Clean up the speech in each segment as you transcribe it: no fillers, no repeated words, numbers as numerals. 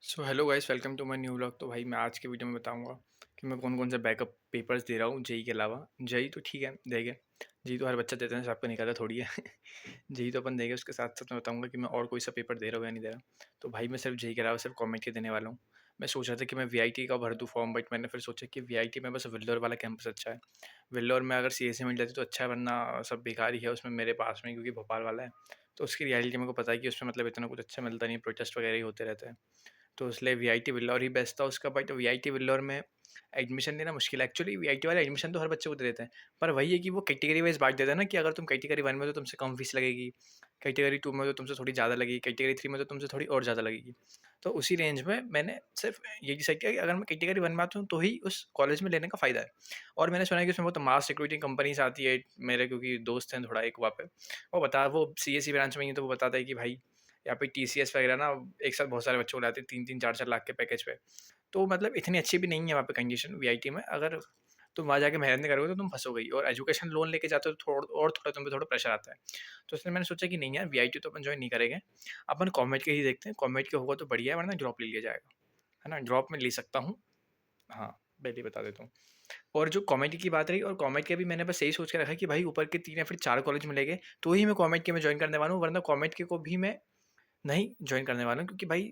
So hello guys, welcome to my new vlog. तो भाई मैं आज के वीडियो में बताऊंगा कि मैं कौन कौन से बैकअप पेपर्स दे रहा हूँ जेई के अलावा। जेई तो ठीक है, देंगे। जेई तो हर बच्चा देते हैं, सबको निकाला थोड़ी है। जेई तो अपन देंगे, उसके साथ साथ मैं बताऊंगा कि मैं और कोई सा पेपर दे रहा हूँ या नहीं दे रहा। तो भाई मैं सिर्फ जेई के अलावा सिर्फ कॉमेट के देने वाला हूँ। मैं सोच रहा था कि मैं वीआईटी का भर दूँ फॉर्म, बट मैंने फिर सोचा कि वीआईटी में बस वेल्लोर वाला कैंपस अच्छा है। वेल्लोर में अगर सीएससी मिल जाती तो अच्छा है, वरना सब बेकार ही है उसमें मेरे पास में, क्योंकि भोपाल वाला है। तो उसकी रियलिटी मेरे को पता है कि उसमें मतलब इतना कुछ अच्छा मिलता नहीं, प्रोटेस्ट वगैरह ही होते रहते हैं। तो इसलिए वीआईटी वेल्लोर ही बेस्ट था उसका। बट वीआईटी वेल्लोर में एडमिशन लेना मुश्किल है। एक्चुअली वीआईटी वाले एडमिशन तो हर बच्चे को दे देते हैं, पर वही है कि वो कैटेगरी वाइज बांट देता है ना, कि अगर तुम कैटेगरी वन में हो तो तुमसे कम फीस लगेगी, कैटेगरी टू में हो तो तुमसे थोड़ी ज़्यादा लगेगी, कैटेगरी थ्री में तो तुमसे थोड़ी और ज़्यादा लगेगी। तो उसी रेंज में मैंने सिर्फ ये डिसाइड किया कि अगर मैं कैटेगरी वन में आता हूँ तो ही उस कॉलेज में लेने का फ़ायदा है। और मैंने सुना है कि उसमें बहुत मास रिक्रूटिंग कंपनीज आती है। मेरे क्योंकि दोस्त हैं थोड़ा एक वहाँ पे, वो सीएससी ब्रांच में ही है, तो वो बताता है कि भाई यहाँ पे टीसीएस वगैरह ना एक साथ बहुत सारे बच्चों को लाते हैं, 3-3 4-4 लाख के पैकेज पे। तो मतलब इतनी अच्छी भी नहीं है वहाँ पे कंडीशन वीआईटी में। अगर तुम वहाँ जाके मेहनत नहीं करोगे तो तुम फंसोगे ही, और एजुकेशन लोन लेके जाते हो तो थोड़ा तुम पे थोड़ा प्रेशर आता है। तो इसलिए मैंने सोचा कि नहीं यार, वीआईटी तो अपन ज्वाइन नहीं करेंगे, अपन कॉमेड के ही देखते हैं। कॉमेड के होगा तो बढ़िया है, वरना ड्रॉप ले लिया जाएगा, है ना। ड्रॉप में ले सकता हूँ, हाँ, पहले ही बता देता हूँ। और जो कॉमेडी की बात रही, और कॉमेड के भी मैंने बस यही सोच के रखा है कि भाई ऊपर के 3 या फिर 4 कॉलेज मिलेंगे तो ही मैं कॉमेड के में ज्वाइन करने वाला हूँ, वरना कॉमेड के को भी मैं नहीं जॉइन करने वाला हूँ। क्योंकि भाई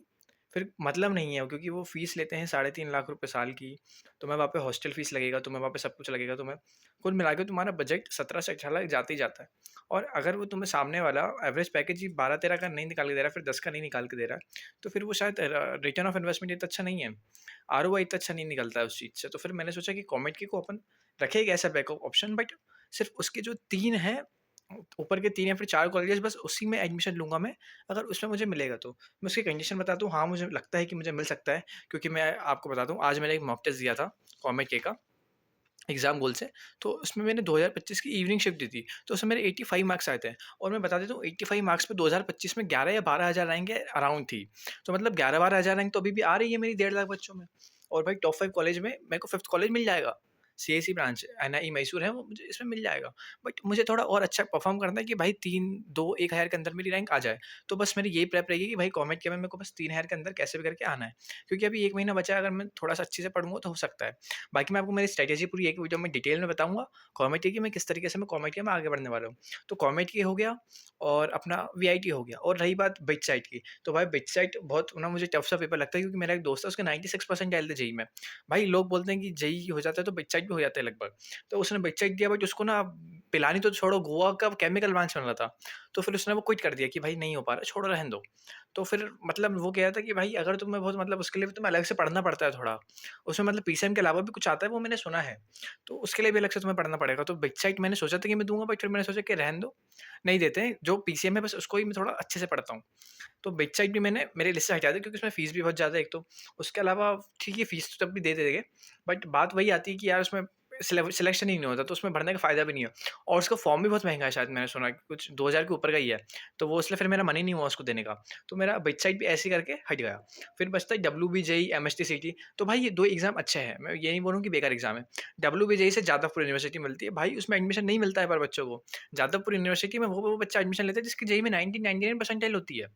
फिर मतलब नहीं है, क्योंकि वो फ़ीस लेते हैं 3.5 लाख रुपए साल की। तो मैं वहाँ पे हॉस्टल फ़ीस लगेगा, तुम्हें वहाँ पे सब कुछ लगेगा, तुम्हें कुल मिला के तुम्हारा बजट 17 से 18 लाख जाते ही जाता है। और अगर वो तुम्हें सामने वाला एवरेज पैकेज ही 12-13 का नहीं निकाल के दे रहा है, फिर 10 का नहीं निकाल के दे रहा है, तो फिर वो शायद रिटर्न ऑफ इन्वेस्टमेंट इतना अच्छा नहीं है, आरओआई इतना अच्छा नहीं निकलता है उस चीज़ से। तो फिर मैंने सोचा कि कॉमेड के को अपन रखेगा ऐसा बैकअप ऑप्शन, बट सिर्फ उसके जो 3 हैं, ऊपर के 3 या फिर 4 कॉलेजेस, बस उसी में एडमिशन लूँगा मैं, अगर उसमें मुझे मिलेगा तो। मैं उसकी कंडीशन बताता हूँ, हाँ, मुझे लगता है कि मुझे मिल सकता है, क्योंकि मैं आपको बताता हूँ, आज मैंने एक मॉक टेस्ट दिया था कॉमेड के का, एग्ज़ाम गोल से। तो उसमें मैंने 2025 की इवनिंग शिफ्ट दी थी, तो उसमें मेरे 85 मार्क्स आए थे। और मैं बता देता हूँ, 85 मार्क्स पे 2025 में 11 या 12,000 रैंक के अराउंड थी। तो मतलब 11-12,000 रैंक तो अभी भी आ रही है मेरी 1.5 लाख बच्चों में। और भाई टॉप 5 कॉलेज में मेरे को 5th कॉलेज मिल जाएगा। सीएसई ब्रांच एनआई मैसूर है, वो मुझे इसमें मिल जाएगा। बट मुझे थोड़ा और अच्छा परफ़ॉर्म करना है कि भाई 3-2-1,000 के अंदर मेरी रैंक आ जाए। तो बस मेरी यही प्रेप रहेगी कि भाई कॉमेड के में मेरे को बस 3,000 के अंदर कैसे भी करके आना है। क्योंकि अभी 1 महीना बचा है, अगर मैं थोड़ा-सा अच्छे से पढ़ूँगा तो हो सकता है। बाकी मैं आपको मेरी स्ट्रैटेजी पूरी एक वीडियो में डिटेल में बताऊँगा, कॉमेडी की मैं किस तरीके से मैं कॉमेडी में आगे बढ़ने वाला हूँ। तो कॉमेडी हो गया, और अपना वीआईटी हो गया, और रही बात बिट साइट की, तो भाई बिट साइट बहुत ना मुझे टफ सा पेपर लगता है, क्योंकि मेरा एक दोस्त है, उसके 96% आए थे जेईई में। भाई लोग बोलते हैं कि जेईई हो जाता है तो बिट साइट भी हो जाता है लगभग। तो उसने बिट साइट दिया, बट उसको ना पिलानी तो छोड़ो, गोवा का केमिकल ब्रांच बन रहा था। तो फिर उसने वो क्विट कर दिया कि भाई नहीं हो पा रहा, छोड़ो रहने दो। तो फिर मतलब वो कह रहा था कि भाई अगर तुम्हें बहुत मतलब उसके लिए भी तुम्हें अलग से पढ़ना पड़ता है थोड़ा। उसमें मतलब पीसीएम के अलावा भी कुछ आता है, वो मैंने सुना है। तो उसके लिए भी अलग से तुम्हें पढ़ना पड़ेगा। तो बिग साइट मैंने सोचा था कि मैं दूँगा, बट फिर मैंने सोचा कि रहने दो, नहीं देते हैं। जो पीसीएम है बस उसको ही मैं थोड़ा अच्छे से पढ़ता हूँ। तो बिग साइट भी मैंने मेरे लिस्ट से हटा दी, क्योंकि उसमें फ़ीस भी बहुत ज़्यादा है एक तो। उसके अलावा ठीक है, फ़ीस तो तब भी दे देंगे, बट बात वही आती है कि यार उसमें सिलेक्शन ही नहीं होता, तो उसमें भरने का फ़ायदा भी नहीं है। और उसका फॉर्म भी बहुत महँगा है, शायद मैंने सुना है, कुछ 2,000 के ऊपर का ही है। तो वो इसलिए फिर मेरा मन ही नहीं हुआ उसको देने का। तो मेरा बिग साइट भी ऐसे ही करके हट गया। फिर बचता है डब्ल्यूबीजेई, एमएसटी-सीटी। तो भाई ये 2 एग्ज़ाम अच्छे हैं, मैं ये नहीं बोलूँ कि बेकार एग्ज़ाम है। डब्ल्यूबीजेई से जादवपुर यूनिवर्सिटी मिलती है, भाई उसमें एडमिशन नहीं मिलता है पर बच्चों को। जादवपुर यूनिवर्सिटी में वो बच्चा एडमिशन लेता है जिसकी जेईई में 99 परसेंटाइल होती है।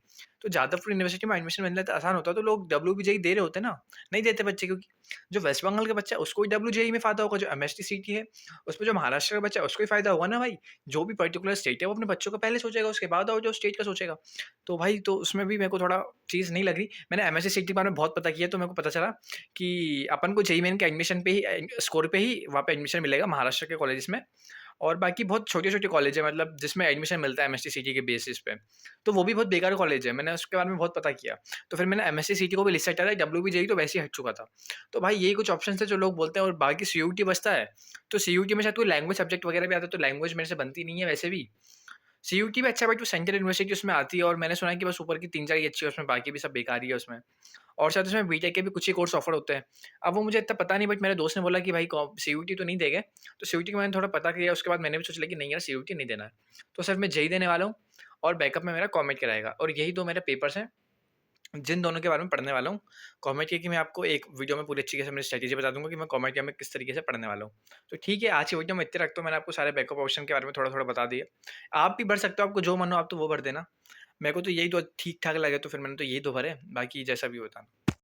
तो जादवपुर यूनिवर्सिटी में एडमिशन मिलना तो आसान होता है, तो लोग डब्ल्यूबीजेई दे रहे होते हैं ना, नहीं देते बच्चे, क्योंकि जो वेस्ट बंगाल का बच्चा है उसको ही डब्ल्यूजेई में फ़ायदा होगा, जो एमएसटी-सीटी है उसमें जो महाराष्ट्र का बच्चा है उसको ही फ़ायदा होगा ना भाई। जो भी पर्टिकुलर स्टेट है वो अपने बच्चों का पहले सोचेगा, उसके बाद और जो स्टेट का सोचेगा। तो भाई तो उसमें भी मेरे को थोड़ा चीज़ नहीं लग रही। मैंने एमएससी-सीटी के बारे में बहुत पता किया, तो मेरे को पता चला कि अपन को जेईई मेन के एडमिशन पे ही स्कोर पे ही वहाँ पे एडमिशन मिलेगा महाराष्ट्र के कॉलेजेस में। और बाकी बहुत छोटे-छोटे कॉलेज है, मतलब जिसमें एडमिशन मिलता है एमएसटी-सीटी के बेसिस पे। तो वो भी बहुत बेकार कॉलेज है, मैंने उसके बारे में बहुत पता किया। तो फिर मैंने एमएससी-सीटी को भी लिस्ट से हटा दिया, डब्ल्यूबीजेई तो वैसे ही हट चुका था। तो भाई यही कुछ ऑप्शंस है जो लोग बोलते हैं, और बाकी सीयूईटी बचता है। तो सीयूईटी में शायद कोई लैंग्वेज सब्जेक्ट वगैरह भी आता है, तो लैंग्वेज मेरे से बनती नहीं है वैसे भी। सीयूटी भी अच्छा है, बट वो सेंट्रल यूनिवर्सिटी उसमें आती है, और मैंने सुना है कि बस ऊपर की 3-4 ही अच्छी है उसमें, बाकी भी सब बेकार ही है उसमें। और शायद उसमें बीटेक के भी कुछ ही कोर्स ऑफर होते हैं। अब वो मुझे इतना पता नहीं, बट मेरे दोस्त ने बोला कि भाई सीयूटी तो नहीं देंगे। तो सीयूटी का मैंने थोड़ा पता किया, उसके बाद मैंने भी सोच लिया कि नहीं यार, सीयूटी नहीं देना है। तो सिर्फ मैं जेईई देने वाला हूँ, और बैकअप में मेरा कॉमेट का रहेगा, और यही 2 मेरे पेपर्स हैं जिन दोनों के बारे में पढ़ने वाला हूँ। कॉमेडी की मैं आपको एक वीडियो में पूरी अच्छी से मेरी स्ट्रैटेजी बता दूँगा कि मैं कॉमेडी में किस तरीके से पढ़ने वाला हूँ। तो ठीक है, आज की वीडियो में इतने रखता हूँ, मैंने आपको सारे बैकअप ऑप्शन के बारे में थोड़ा-थोड़ा बता दिया। आप भी भर सकते हो, आपको जो मन हो आप तो वो भर देना। मेरे को तो यही 2 ठीक-ठाक लगे, तो फिर मैंने तो यही 2 भरे, बाकी जैसा भी होता।